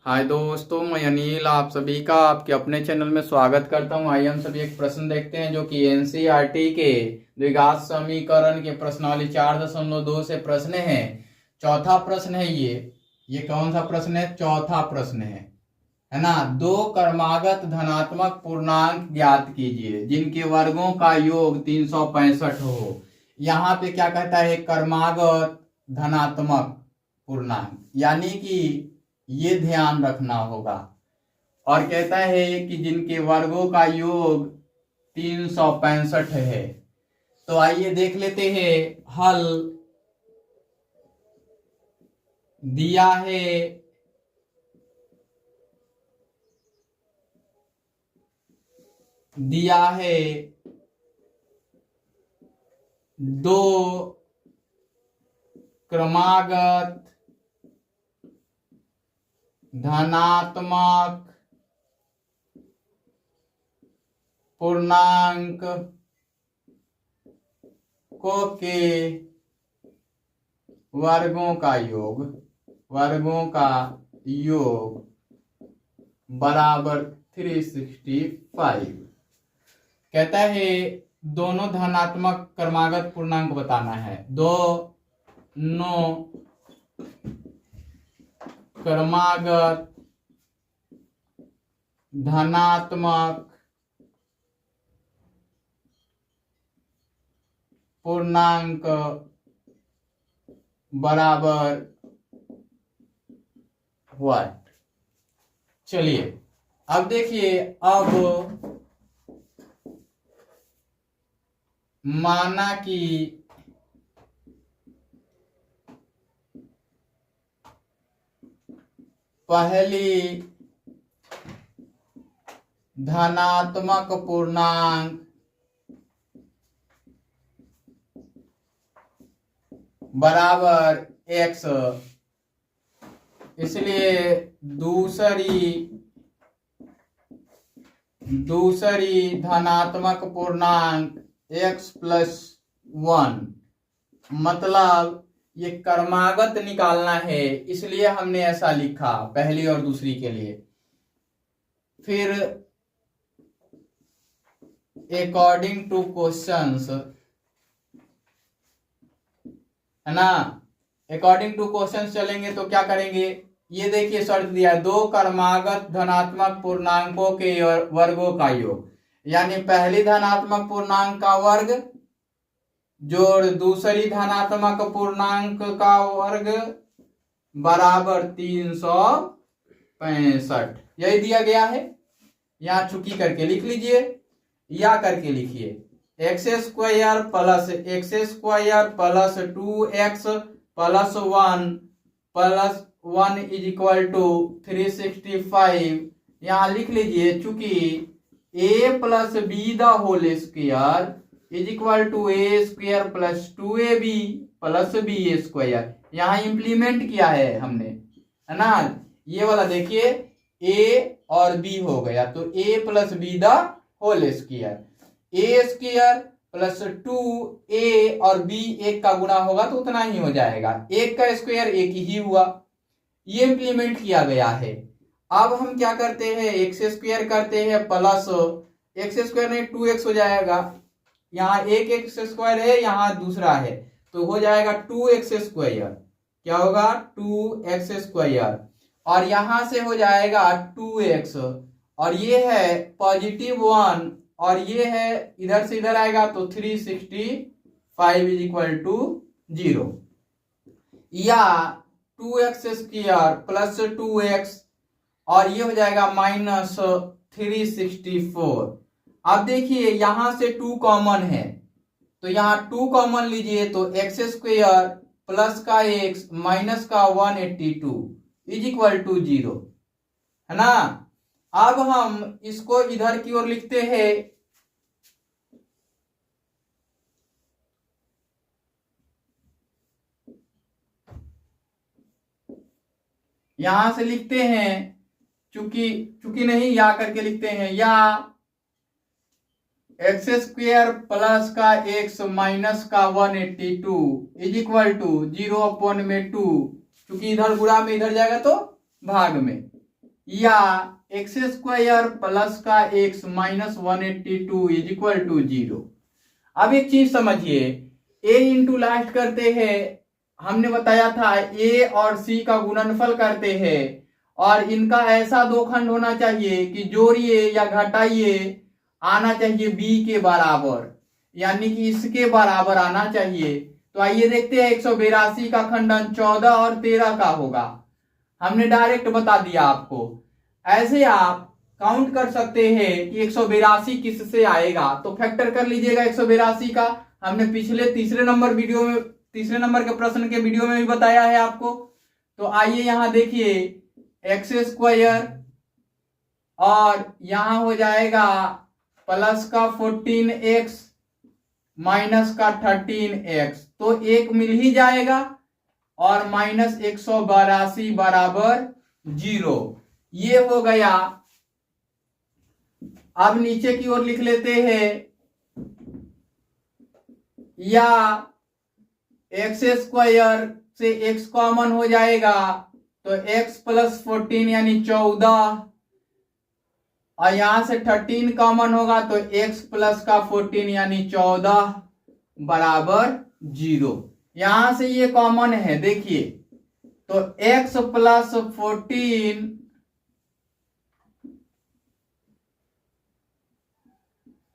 हाय दोस्तों, मैं अनिल आप सभी का आपके अपने चैनल में स्वागत करता हूं। आइए हम सभी एक प्रश्न देखते हैं जो कि एनसीईआरटी के द्विघात समीकरण के प्रश्नावली 4.2 से प्रश्न है। चौथा प्रश्न है ये कौन सा प्रश्न है? चौथा प्रश्न है ना। दो क्रमागत धनात्मक पूर्णांक ज्ञात कीजिए जिनके वर्गों का योग 365 हो। यहाँ पे क्या कहता है? क्रमागत धनात्मक पूर्णांक, यानी कि ये ध्यान रखना होगा। और कहता है कि जिनके वर्गों का योग 365 है। तो आइए देख लेते हैं हल। दिया है दो क्रमागत धनात्मक पूर्णांक के वर्गों का योग बराबर 365। कहता है दोनों धनात्मक क्रमागत पूर्णांक बताना है। दोनों क्रमागत धनात्मक पूर्णांक बराबर व्हाट? चलिए अब देखिए, अब माना कि पहली धनात्मक पूर्णांक बराबर x, इसलिए दूसरी धनात्मक पूर्णांक x+1, मतलब ये क्रमागत निकालना है, इसलिए हमने ऐसा लिखा पहली और दूसरी के लिए। फिर अकॉर्डिंग टू क्वेश्चंस, है ना, अकॉर्डिंग टू क्वेश्चंस चलेंगे तो क्या करेंगे? ये देखिए शर्त दिया है दो क्रमागत धनात्मक पूर्णांकों के वर्गों का योग, यानी पहली धनात्मक पूर्णांक का वर्ग जोड़ दूसरी धनात्मक पूर्णांक का वर्ग बराबर 365। यही दिया गया है। यहां चुकी करके लिख लीजिए या करके लिखिए x² plus 2x plus 1 is equal to 365। यहां लिख लीजिए चूंकि a plus b the whole square is equal to a² plus 2ab plus b²। यहाँ इंप्लीमेंट किया है हमने, है ना। ये वाला देखिए a और b हो गया तो a plus b the whole square, a² plus 2a और b एक का गुणा होगा तो उतना ही हो जाएगा। एक का स्क्वायर एक ही हुआ, ये इंप्लीमेंट किया गया है। अब हम क्या करते हैं? x² करते हैं प्लस x² नहीं 2x हो जाएगा। यहाँ एक x² है, यहाँ दूसरा है तो हो जाएगा 2x²। क्या होगा? 2x²। और यहां से हो जाएगा 2x, और ये है +1 और ये है इधर से इधर आएगा तो 365 इज इक्वल टू 0, या 2x² प्लस 2x और ये हो जाएगा -364। अब देखिए यहां से 2 कॉमन है तो यहां 2 कॉमन लीजिए तो x² प्लस का x माइनस का 182 इज इक्वल टू 0, है ना। अब हम इसको इधर की ओर लिखते हैं। यहां से लिखते हैं चूंकि नहीं या करके लिखते हैं, या x² प्लस का x माइनस का 182 इज इक्वल टू 0/2। चूंकि इधर गुणा में इधर जाएगा तो भाग में, या एक्स स्क्वायर प्लस का x minus 182 is equal to 0। अब एक चीज समझिए, ए इंटू लास्ट करते हैं, हमने बताया था ए और सी का गुणनफल करते हैं और इनका ऐसा दो खंड होना चाहिए कि जोड़िए या घटाइए आना चाहिए बी के बराबर, यानी कि इसके बराबर आना चाहिए। तो आइए देखते हैं 182 का खंडन 14 और 13 का होगा। हमने डायरेक्ट बता दिया आपको। ऐसे आप काउंट कर सकते हैं कि 182 किससे आएगा, तो फैक्टर कर लीजिएगा 182 का। हमने पिछले तीसरे नंबर के प्रश्न के वीडियो में भी बताया है आपको। तो आइए यहां देखिए, एक्स स्क्वायर और यहां हो जाएगा प्लस का 14x माइनस का 13x, तो एक मिल ही जाएगा और माइनस 182 बराबर 0। ये हो गया। अब नीचे की ओर लिख लेते हैं, या एक्स स्क्वायर से x कॉमन हो जाएगा तो x प्लस 14 यानी 14, और यहां से 13 कॉमन होगा तो x प्लस का 14 यानी 14 बराबर 0। यहां से ये कॉमन है, देखिए, तो x प्लस 14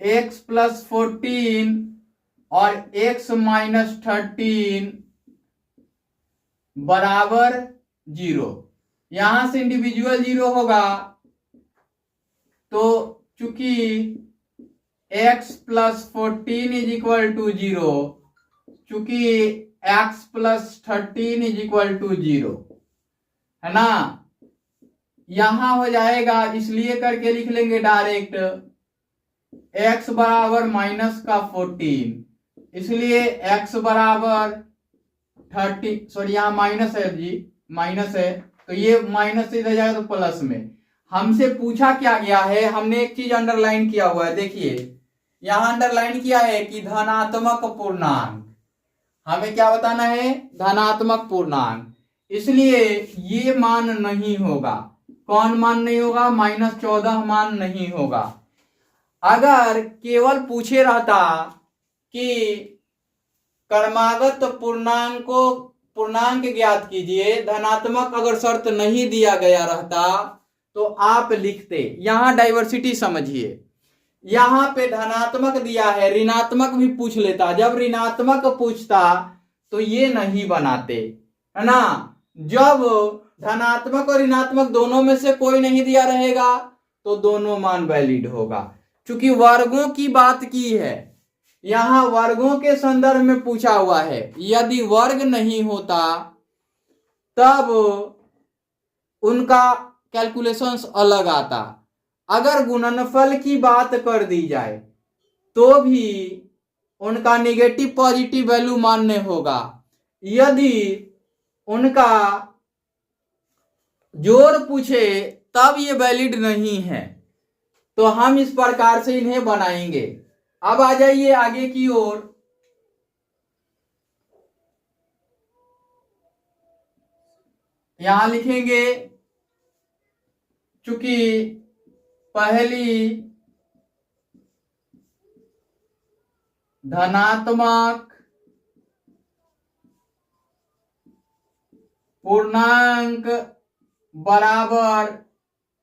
x प्लस 14 और x माइनस 13 बराबर 0। यहां से इंडिविजुअल 0 होगा, तो चूंकि x plus 14 is equal to 0, चूंकि x plus 13 is equal to 0 है ना, यहां हो जाएगा, इसलिए करके लिख लेंगे डायरेक्ट x बराबर माइनस का 14, इसलिए x बराबर 30, सॉरी यहां माइनस है जी, माइनस है, तो ये माइनस से इधर जाएगा तो प्लस में। हमसे पूछा क्या गया है, हमने एक चीज अंडरलाइन किया हुआ है, देखिए यहां अंडरलाइन किया है कि धनात्मक पूर्णांक, हमें क्या बताना है, धनात्मक पूर्णांक, इसलिए ये मान नहीं होगा। कौन मान नहीं होगा, -14 मान नहीं होगा। अगर केवल पूछे रहता कि क्रमागत पूर्णांक ज्ञात कीजिए, धनात्मक अगर शर्त नहीं दिया गया रहता तो आप लिखते। यहां डाइवर्सिटी समझिए, यहां पे धनात्मक दिया है, ऋणात्मक भी पूछ लेता, जब ऋणात्मक पूछता तो ये नहीं बनाते, है ना। जब धनात्मक और ऋणात्मक दोनों में से कोई नहीं दिया रहेगा तो दोनों मान वैलिड होगा। क्योंकि वर्गों की बात की है, यहां वर्गों के संदर्भ में पूछा हुआ है, यदि वर्ग नहीं होता तब उनका कैलकुलेशंस अलग आता। अगर गुणनफल की बात कर दी जाए तो भी उनका नेगेटिव पॉजिटिव वैल्यू मान्य होगा। यदि उनका जोड़ पूछे तब ये वैलिड नहीं है, तो हम इस प्रकार से इन्हें बनाएंगे। अब आ जाइए आगे की ओर, यहां लिखेंगे, चूंकि पहली धनात्मक पूर्णांक बराबर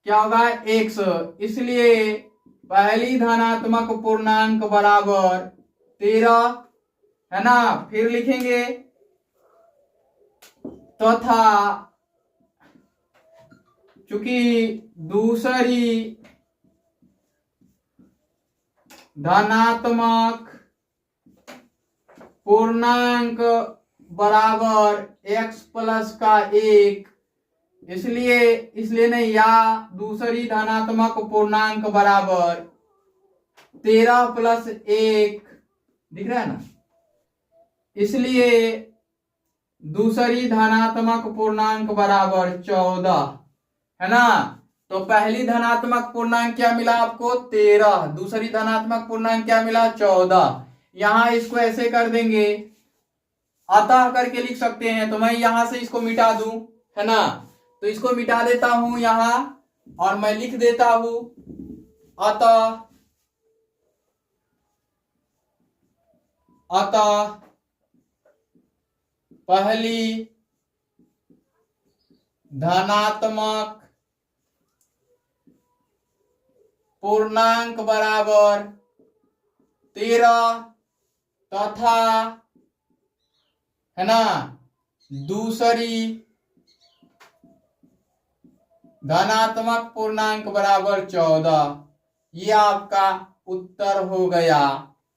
क्या होगा, x, इसलिए पहली धनात्मक पूर्णांक बराबर 13, है ना। फिर लिखेंगे तथा चूंकि दूसरी धनात्मक पूर्णांक बराबर x प्लस का 1, इसलिए नहीं, या दूसरी धनात्मक पूर्णांक बराबर 13 प्लस 1, दिख रहा है ना, इसलिए दूसरी धनात्मक पूर्णांक बराबर 14, है ना। तो पहली धनात्मक पूर्णांक क्या मिला आपको, 13, दूसरी धनात्मक पूर्णांक क्या मिला, 14। यहां इसको ऐसे कर देंगे, अतः करके लिख सकते हैं, तो मैं यहां से इसको मिटा दूं, है ना, तो इसको मिटा देता हूं यहां, और मैं लिख देता हूं अतः पहली धनात्मक पूर्णांक बराबर 13 तथा है ना दूसरी धनात्मक पूर्णांक बराबर 14। ये आपका उत्तर हो गया।